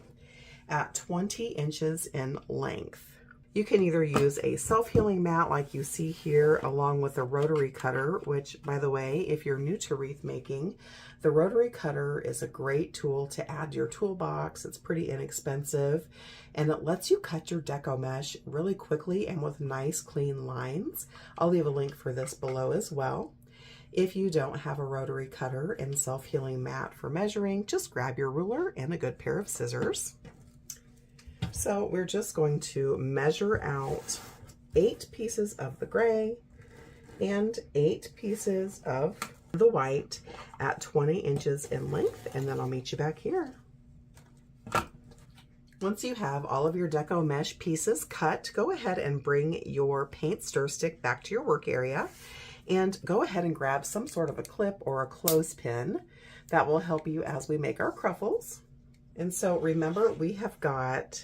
B: at 20 inches in length. You can either use a self-healing mat like you see here along with a rotary cutter, which, by the way, if you're new to wreath making, the rotary cutter is a great tool to add to your toolbox. It's pretty inexpensive, and it lets you cut your Deco mesh really quickly and with nice clean lines. I'll leave a link for this below as well. If you don't have a rotary cutter and self-healing mat for measuring, just grab your ruler and a good pair of scissors. So we're just going to measure out 8 pieces of the gray and 8 pieces of the white at 20 inches in length, and then I'll meet you back here. Once you have all of your Deco mesh pieces cut, go ahead and bring your paint stir stick back to your work area and go ahead and grab some sort of a clip or a clothespin that will help you as we make our Cruffles. And so remember, we have got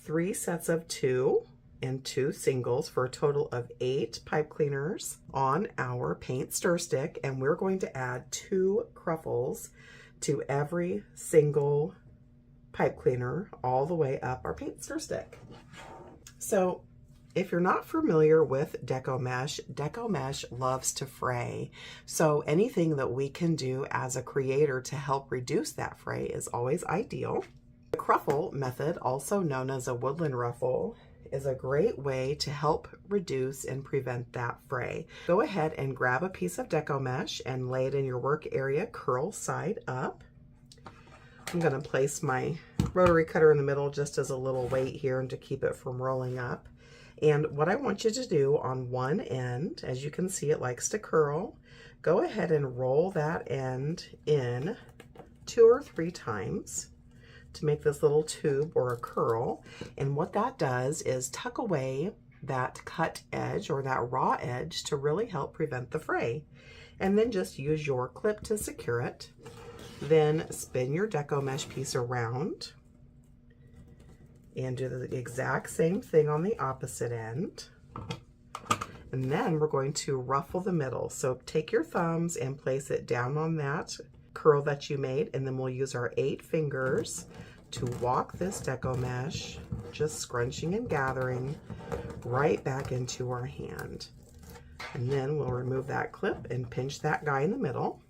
B: 3 sets of 2 and 2 singles for a total of 8 pipe cleaners on our paint stir stick, and we're going to add 2 Cruffles to every single pipe cleaner all the way up our paint stir stick. So if you're not familiar with Deco mesh loves to fray. So anything that we can do as a creator to help reduce that fray is always ideal. The Cruffle method, also known as a woodland ruffle, is a great way to help reduce and prevent that fray. Go ahead and grab a piece of Deco mesh and lay it in your work area, curl side up. I'm going to place my rotary cutter in the middle just as a little weight here and to keep it from rolling up. And what I want you to do on one end, as you can see it likes to curl, go ahead and roll that end in 2 or 3 times to make this little tube or a curl. And what that does is tuck away that cut edge or that raw edge to really help prevent the fray. And then just use your clip to secure it. Then spin your Deco mesh piece around and do the exact same thing on the opposite end. And then we're going to ruffle the middle. So take your thumbs and place it down on that curl that you made, and then we'll use our 8 fingers to walk this Deco mesh, just scrunching and gathering right back into our hand. And then we'll remove that clip and pinch that guy in the middle.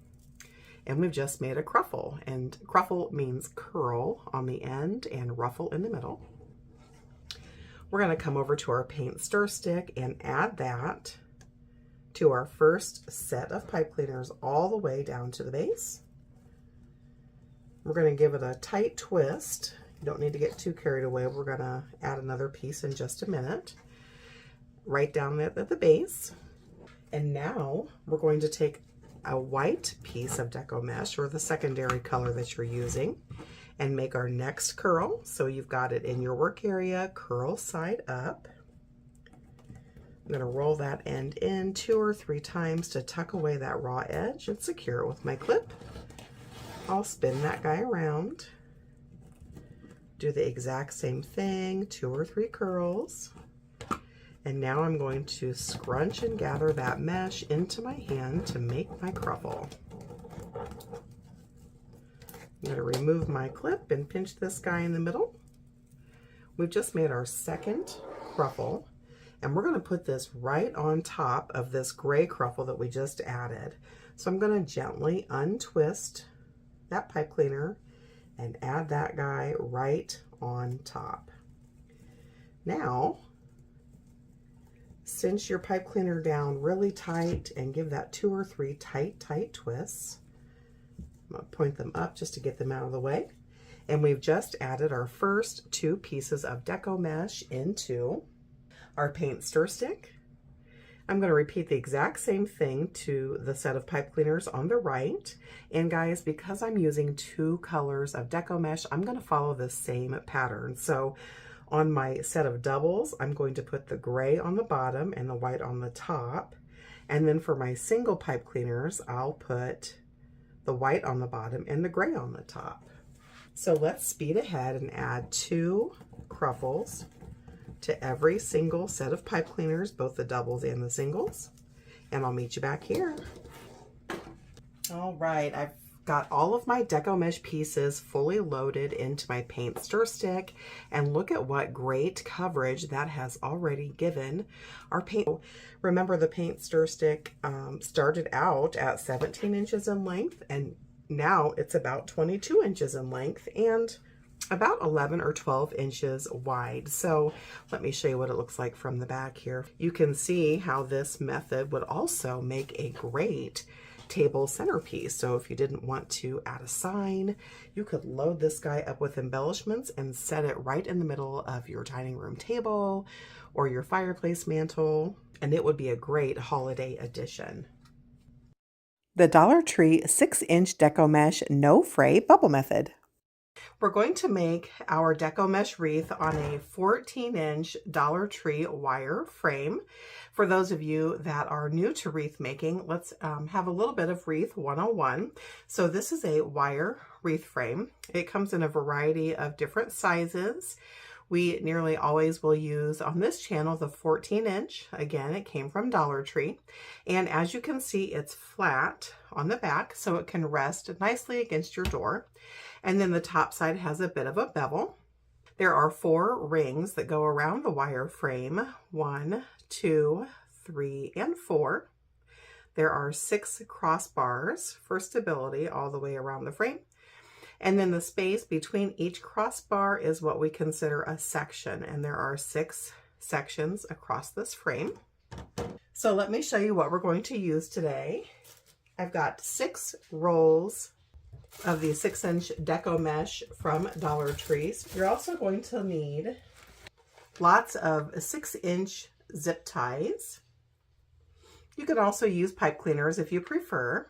B: And we've just made a Cruffle, and Cruffle means curl on the end and ruffle in the middle. We're going to come over to our paint stir stick and add that to our first set of pipe cleaners all the way down to the base. We're going to give it a tight twist. You don't need to get too carried away. We're going to add another piece in just a minute, right down at the base. And now we're going to take a white piece of Deco mesh, or the secondary color that you're using, and make our next curl. So you've got it in your work area, curl side up. I'm going to roll that end in 2 or 3 times to tuck away that raw edge and secure it with my clip. I'll spin that guy around. Do the exact same thing, 2 or 3 curls. And now I'm going to scrunch and gather that mesh into my hand to make my cruffle. I'm going to remove my clip and pinch this guy in the middle. We've just made our second cruffle, and we're going to put this right on top of this gray cruffle that we just added. So I'm going to gently untwist that pipe cleaner and add that guy right on top. Now, cinch your pipe cleaner down really tight and give that 2 or 3 tight twists. I'm going to point them up just to get them out of the way. And we've just added our first 2 pieces of Deco mesh into our paint stir stick. I'm going to repeat the exact same thing to the set of pipe cleaners on the right. And guys, because I'm using 2 colors of Deco mesh, I'm going to follow the same pattern. So on my set of doubles, I'm going to put the gray on the bottom and the white on the top. And then for my single pipe cleaners, I'll put the white on the bottom and the gray on the top. So let's speed ahead and add 2 Cruffles to every single set of pipe cleaners, both the doubles and the singles. And I'll meet you back here. All right, I've got all of my Deco mesh pieces fully loaded into my paint stir stick, and look at what great coverage that has already given our paint. Remember, the paint stir stick started out at 17 inches in length, and now it's about 22 inches in length and about 11 or 12 inches wide. So let me show you what it looks like from the back here. You can see how this method would also make a great table centerpiece. So if you didn't want to add a sign, you could load this guy up with embellishments and set it right in the middle of your dining room table or your fireplace mantle, and it would be a great holiday addition.
A: The Dollar Tree 6-inch Deco Mesh No Fray Bubble Method.
B: We're going to make our Deco mesh wreath on a 14-inch Dollar Tree wire frame. For those of you that are new to wreath making, let's have a little bit of Wreath 101. So this is a wire wreath frame. It comes in a variety of different sizes. We nearly always will use on this channel the 14-inch. Again, it came from Dollar Tree. And as you can see, it's flat on the back, so it can rest nicely against your door. And then the top side has a bit of a bevel. There are 4 rings that go around the wire frame. 1, 2, 3, and 4. There are 6 crossbars for stability all the way around the frame. And then the space between each crossbar is what we consider a section. And there are 6 sections across this frame. So let me show you what we're going to use today. I've got 6 rolls of the 6-inch Deco mesh from Dollar Tree. You're also going to need lots of 6-inch zip ties. You can also use pipe cleaners if you prefer.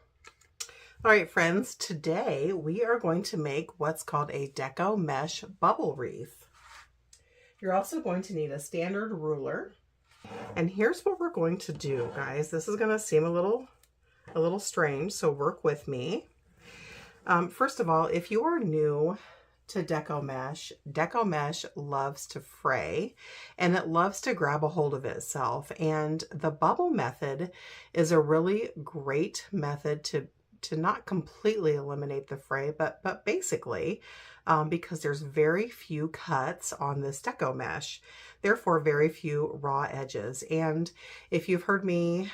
B: All right, friends, today we are going to make what's called a Deco mesh bubble wreath. You're also going to need a standard ruler. And here's what we're going to do, guys. This is going to seem a little strange, so work with me. First of all, if you are new to Deco mesh loves to fray, and it loves to grab a hold of itself. And the bubble method is a really great method to not completely eliminate the fray, but basically, because there's very few cuts on this Deco mesh, therefore very few raw edges. And if you've heard me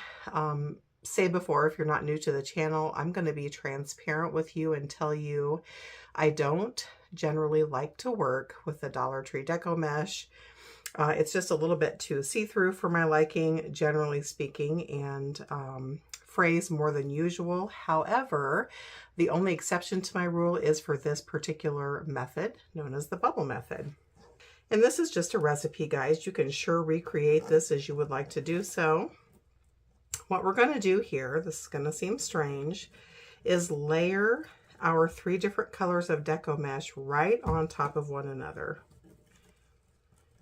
B: say before, if you're not new to the channel, I'm going to be transparent with you and tell you I don't generally like to work with the Dollar Tree Deco mesh. It's just a little bit too see-through for my liking, generally speaking, and frays more than usual. However, the only exception to my rule is for this particular method, known as the bubble method. And this is just a recipe, guys. You can sure recreate this as you would like to do so. What we're going to do here, this is going to seem strange, is layer our 3 different colors of Deco mesh right on top of one another.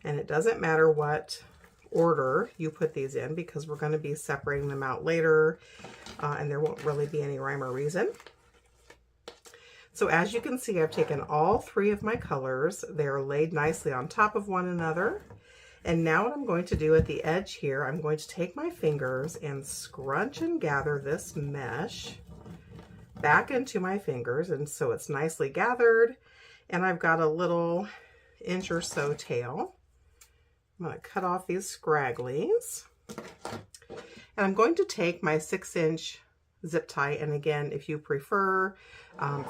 B: And it doesn't matter what order you put these in because we're going to be separating them out later and there won't really be any rhyme or reason. So as you can see, I've taken all 3 of my colors. They're laid nicely on top of one another. And now what I'm going to do at the edge here, I'm going to take my fingers and scrunch and gather this mesh back into my fingers. And so it's nicely gathered. And I've got a little inch or so tail. I'm going to cut off these scragglies. And I'm going to take my 6-inch zip tie. And again, if you prefer,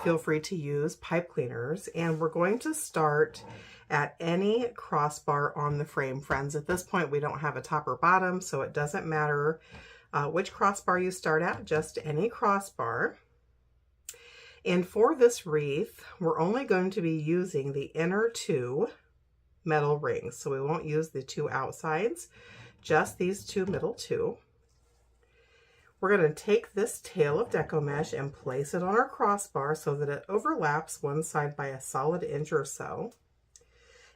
B: feel free to use pipe cleaners. And we're going to start at any crossbar on the frame, friends. At this point, we don't have a top or bottom, so it doesn't matter which crossbar you start at, just any crossbar. And for this wreath, we're only going to be using the inner 2 metal rings. So we won't use the 2 outsides, just these 2 middle 2. We're going to take this tail of Deco mesh and place it on our crossbar so that it overlaps one side by a solid inch or so.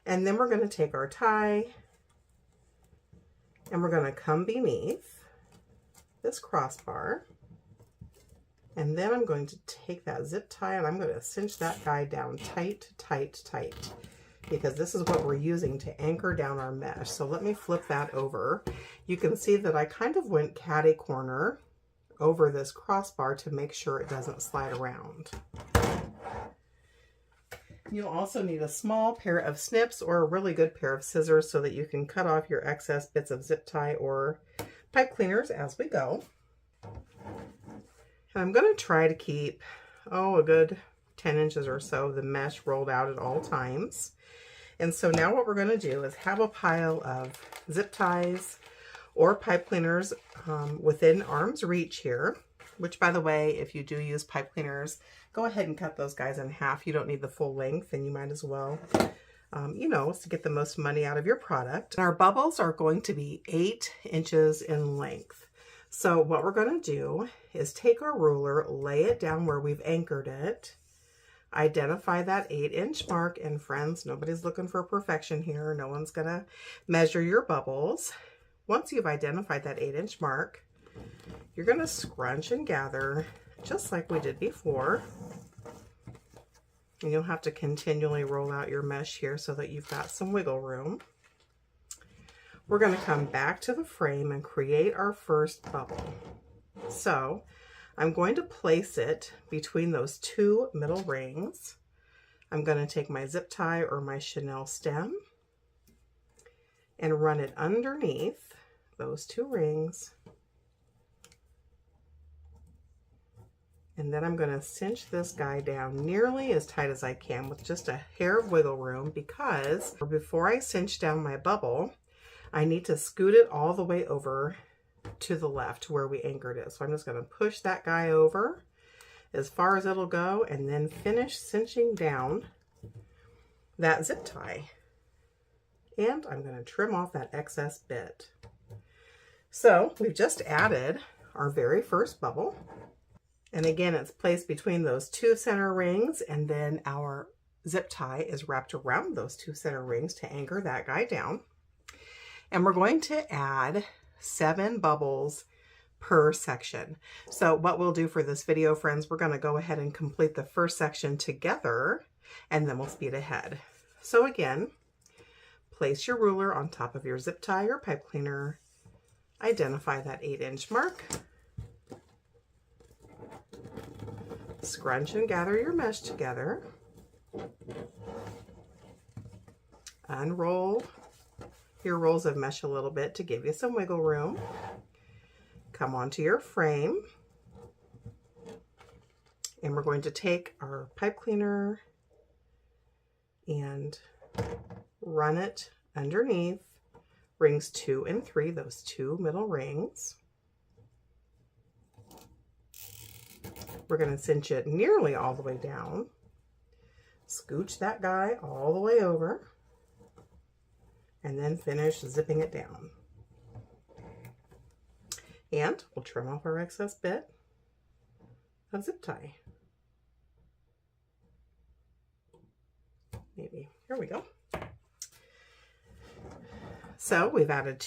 B: And then we're going to take our tie and we're going to come beneath this crossbar. And then I'm going to take that zip tie and I'm going to cinch that guy down tight, tight, tight, because this is what we're using to anchor down our mesh. So let me flip that over. You can see that I kind of went catty corner over this crossbar to make sure it doesn't slide around. You'll also need a small pair of snips or a really good pair of scissors so that you can cut off your excess bits of zip tie or pipe cleaners as we go. And I'm going to try to keep, a good 10 inches or so of the mesh rolled out at all times. And so now what we're going to do is have a pile of zip ties or pipe cleaners within arm's reach here, which, by the way, if you do use pipe cleaners, go ahead and cut those guys in half. You don't need the full length, and you might as well, to get the most money out of your product. And our bubbles are going to be 8 inches in length. So what we're going to do is take our ruler, lay it down where we've anchored it, identify that 8-inch mark, and friends, nobody's looking for perfection here. No one's going to measure your bubbles. Once you've identified that 8-inch mark, you're going to scrunch and gather just like we did before. And you'll have to continually roll out your mesh here so that you've got some wiggle room. We're going to come back to the frame and create our first bubble. So I'm going to place it between those 2 middle rings. I'm going to take my zip tie or my chenille stem and run it underneath those 2 rings. And then I'm going to cinch this guy down nearly as tight as I can with just a hair of wiggle room, because before I cinch down my bubble, I need to scoot it all the way over to the left where we anchored it. So I'm just going to push that guy over as far as it'll go and then finish cinching down that zip tie. And I'm going to trim off that excess bit. So we've just added our very first bubble. And again, it's placed between those 2 center rings, and then our zip tie is wrapped around those 2 center rings to anchor that guy down. And we're going to add 7 bubbles per section. So what we'll do for this video, friends, we're going to go ahead and complete the first section together, and then we'll speed ahead. So again, place your ruler on top of your zip tie or pipe cleaner, identify that 8-inch mark, scrunch and gather your mesh together, unroll your rolls of mesh a little bit to give you some wiggle room, come onto your frame, and we're going to take our pipe cleaner and run it underneath rings 2 and 3, those 2 middle rings. We're going to cinch it nearly all the way down, scooch that guy all the way over, and then finish zipping it down. And we'll trim off our excess bit of zip tie. maybe. Here we go. So we've added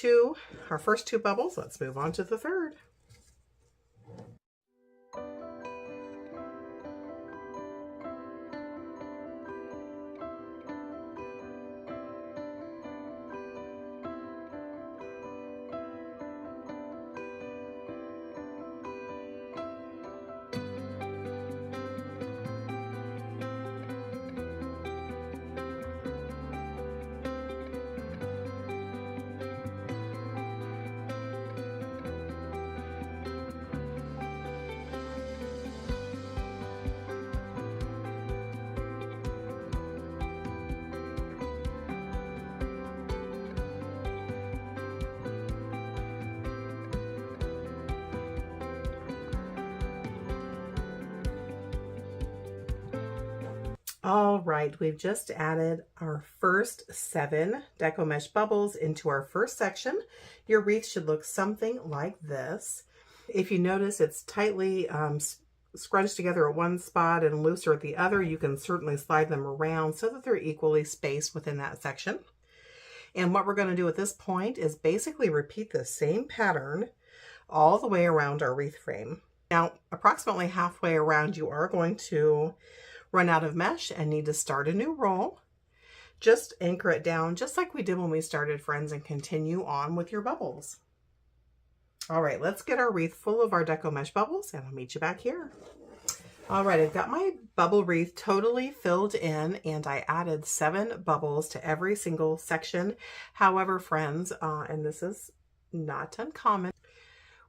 B: our first 2 bubbles. Let's move on to the third. All right, we've just added our first 7 Deco Mesh bubbles into our first section. Your wreath should look something like this. If you notice it's tightly scrunched together at one spot and looser at the other, you can certainly slide them around so that they're equally spaced within that section. And what we're going to do at this point is basically repeat the same pattern all the way around our wreath frame. Now, approximately halfway around, you are going to run out of mesh and need to start a new roll. Just anchor it down just like we did when we started, friends, and continue on with your bubbles. All right, let's get our wreath full of our Deco Mesh bubbles and I'll meet you back here. All right, I've got my bubble wreath totally filled in and I added 7 bubbles to every single section. However, friends, and this is not uncommon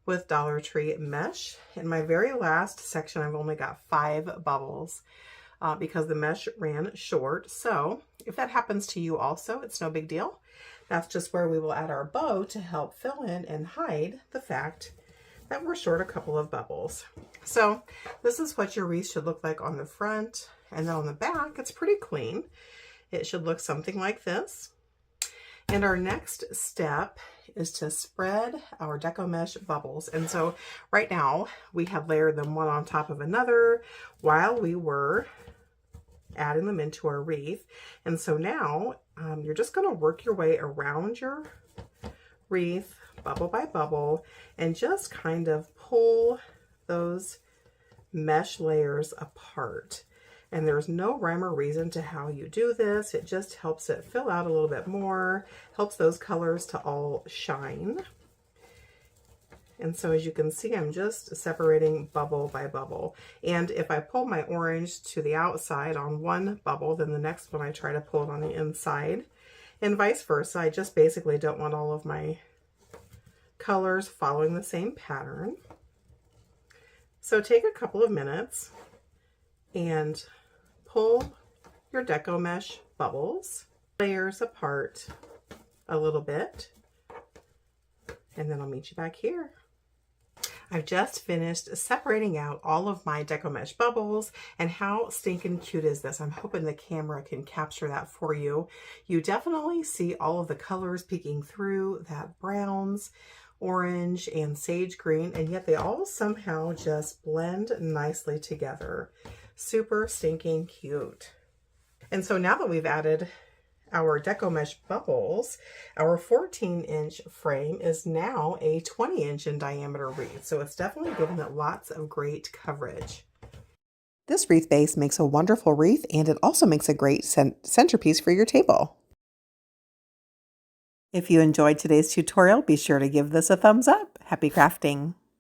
B: with Dollar Tree mesh, in my very last section, I've only got 5 bubbles. Because the mesh ran short. So if that happens to you also, it's no big deal. That's just where we will add our bow to help fill in and hide the fact that we're short a couple of bubbles. So this is what your wreath should look like on the front, and then on the back, it's pretty clean. It should look something like this. And our next step is to spread our Deco Mesh bubbles. And so right now we have layered them one on top of another while we were adding them into our wreath. And so now you're just going to work your way around your wreath bubble by bubble and just kind of pull those mesh layers apart. And there's no rhyme or reason to how you do this. It just helps it fill out a little bit more, helps those colors to all shine. And so as you can see, I'm just separating bubble by bubble. And if I pull my orange to the outside on one bubble, then the next one I try to pull it on the inside, and vice versa. I just basically don't want all of my colors following the same pattern. So take a couple of minutes and pull your Deco Mesh bubbles, layers apart a little bit, and then I'll meet you back here. I've just finished separating out all of my Deco Mesh bubbles, and how stinking cute is this? I'm hoping the camera can capture that for you. You definitely see all of the colors peeking through, that browns, orange, and sage green, and yet they all somehow just blend nicely together. Super stinking cute. And so now that we've added our Deco Mesh bubbles, our 14-inch frame is now a 20-inch in diameter wreath. So it's definitely giving it lots of great coverage.
A: This wreath base makes a wonderful wreath, and it also makes a great centerpiece for your table. If you enjoyed today's tutorial, be sure to give this a thumbs up. Happy crafting!